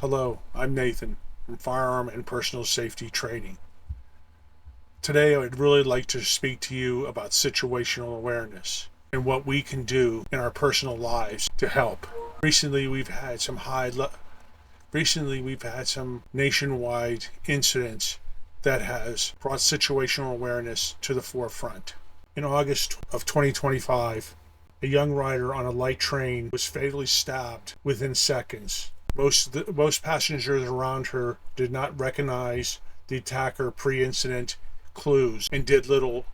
Hello, I'm Nathan from Firearm and Personal Safety Training. Today I would really like to speak to you about situational awareness and what we can do in our personal lives to help. Recently we've had some nationwide incidents that has brought situational awareness to the forefront. In August of 2025, a young rider on a light train was fatally stabbed within seconds. Most passengers around her did not recognize the attacker pre-incident clues and did little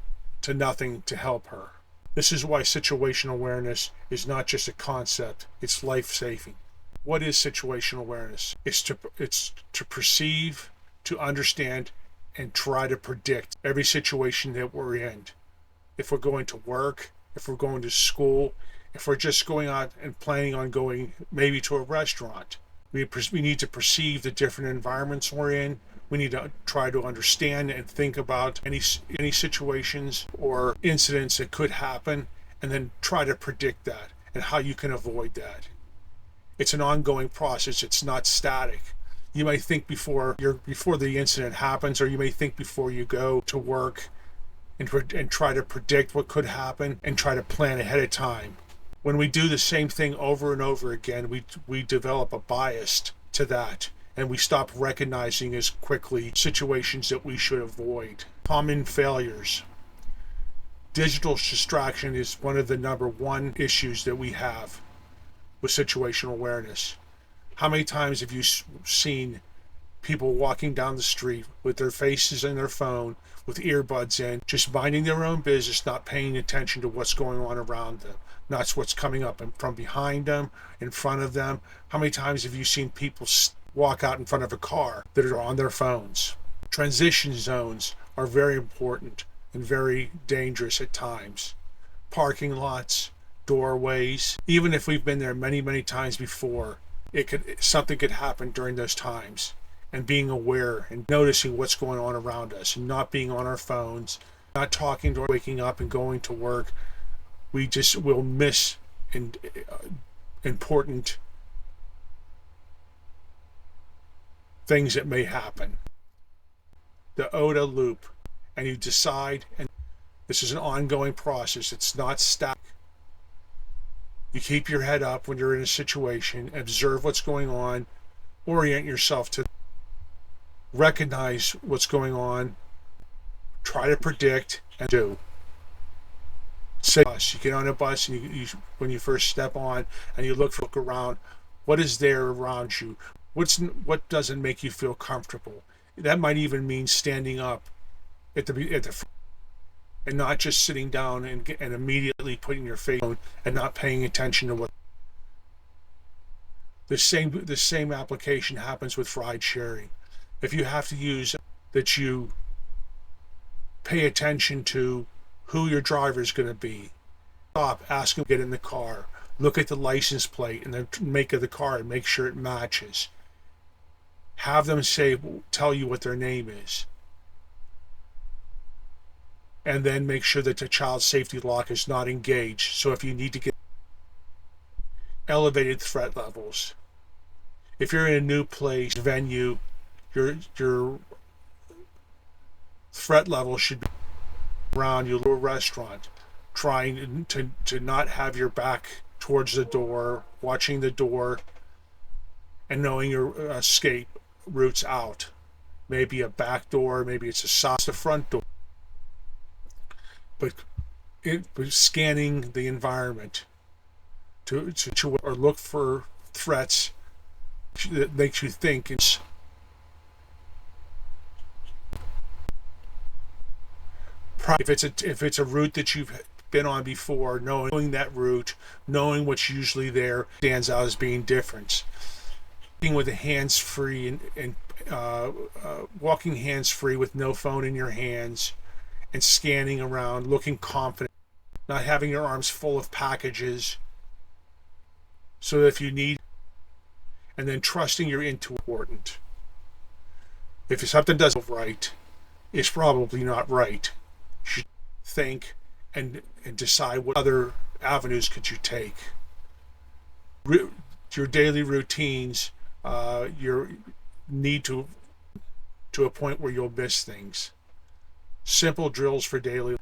to nothing to help her. This is why situational awareness is not just a concept, it's life-saving. What is situational awareness? It's to perceive, to understand, and try to predict every situation that we're in. If we're going to work, if we're going to school, if we're just going out and planning on going maybe to a restaurant, we need to perceive the different environments we're in. We need to try to understand and think about any situations or incidents that could happen, and then try to predict that and how you can avoid that. It's an ongoing process. It's not static. You may think before the incident happens, or you may think before you go to work and try to predict what could happen and try to plan ahead of time. When we do the same thing over and over again, we develop a bias to that, and we stop recognizing as quickly situations that we should avoid. Common failures. Digital distraction is one of the number one issues that we have with situational awareness. How many times have you seen people walking down the street with their faces in their phone, with earbuds in, just minding their own business, not paying attention to what's going on around them, not what's coming up from behind them, in front of them? How many times have you seen people walk out in front of a car that are on their phones? Transition zones are very important and very dangerous at times. Parking lots, doorways, even if we've been there many, many times before, something could happen during those times. And being aware and noticing what's going on around us, and not being on our phones, not talking to waking up and going to work, we just will miss important things that may happen. The OODA loop, and you decide, and this is an ongoing process. It's not static. You keep your head up when you're in a situation, observe what's going on, orient yourself to recognize what's going on, try to predict, and do. Say, you get on a bus, and when you first step on, and you look around, what is there around you? What doesn't make you feel comfortable? That might even mean standing up at the and not just sitting down and immediately putting your face on and not paying attention to what. The same application happens with ride sharing. If you have to use that, you pay attention to who your driver is going to be. Stop, ask them to get in the car. Look at the license plate and the make of the car and make sure it matches. Have them tell you what their name is. And then make sure that the child safety lock is not engaged. So if you need to get elevated threat levels. If you're in a new place, venue, your threat level should be around your little restaurant, trying to not have your back towards the door, watching the door, and knowing your escape routes out. Maybe a back door, maybe it's the front door. But scanning the environment to or look for threats that makes you think. If it's a route that you've been on before, knowing that route, knowing what's usually there, stands out as being different. Walking with the hands free and walking hands free with no phone in your hands, and scanning around, looking confident, not having your arms full of packages, so that if you need, and then trusting your intuition. Important. If something doesn't feel right, it's probably not right. You should think and decide what other avenues could you take. Your daily routines your need to a point where you'll miss things. Simple drills for daily.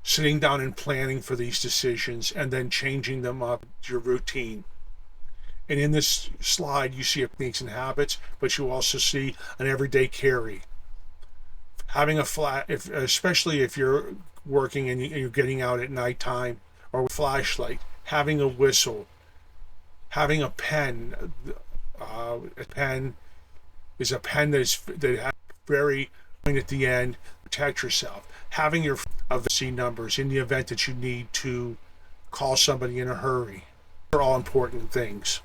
Sitting down and planning for these decisions and then changing them up, your routine. And in this slide, you see techniques and habits, but you also see an everyday carry. Having a especially if you're working and you're getting out at nighttime, or a flashlight, having a whistle, having a pen. A pen is a pen that has very point at the end. Protect yourself. Having your emergency numbers in the event that you need to call somebody in a hurry. They're all important things.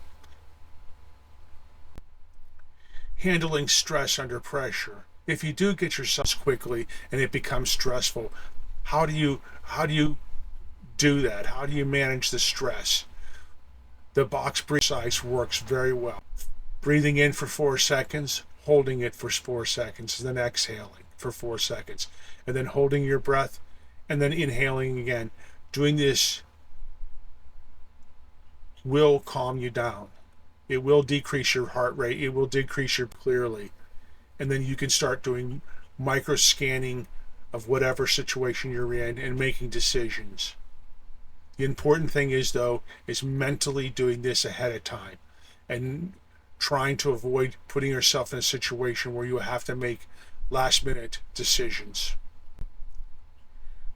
Handling stress under pressure. If you do get yourself quickly and it becomes stressful, how do you do that? How do you manage the stress? The box breathing exercise works very well. Breathing in for 4 seconds, holding it for 4 seconds, and then exhaling for 4 seconds, and then holding your breath, and then inhaling again. Doing this will calm you down. It will decrease your heart rate. It will decrease your clearly. And then you can start doing micro scanning of whatever situation you're in and making decisions. The important thing is, though, is mentally doing this ahead of time and trying to avoid putting yourself in a situation where you have to make last minute decisions.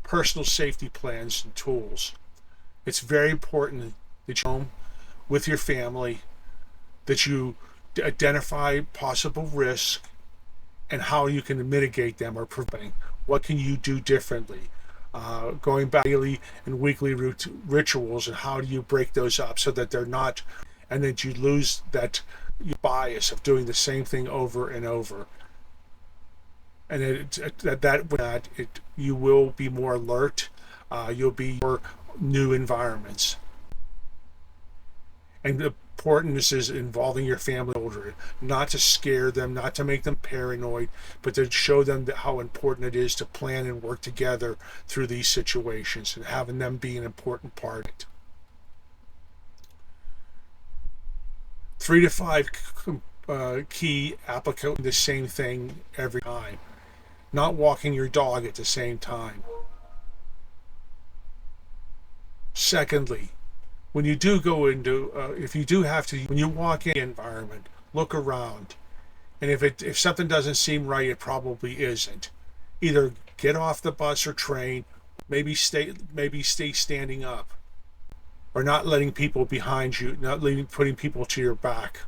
Personal safety plans and tools. It's very important that you're home with your family, that you identify possible risks and how you can mitigate them or prevent. What can you do differently? Going back daily and weekly rituals, and how do you break those up so that they're not, and that you lose that bias of doing the same thing over and over. And you will be more alert. You'll be more new environments. And the importance is involving your family children, not to scare them, not to make them paranoid, but to show them how important it is to plan and work together through these situations, and having them be an important part of it. 3 to 5 key applicants, the same thing every time. Not walking your dog at the same time. Secondly, when you do go into, if you do have to, when you walk in the environment, look around. And if something doesn't seem right, it probably isn't. Either get off the bus or train, maybe stay standing up, or not letting people behind you, putting people to your back.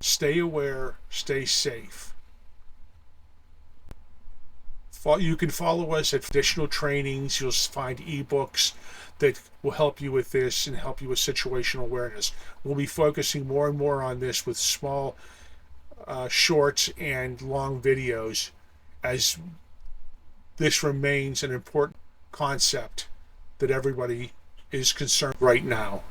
Stay aware, stay safe. You can follow us at additional trainings. You'll find ebooks that will help you with this and help you with situational awareness. We'll be focusing more and more on this with small shorts and long videos, as this remains an important concept that everybody is concerned right now.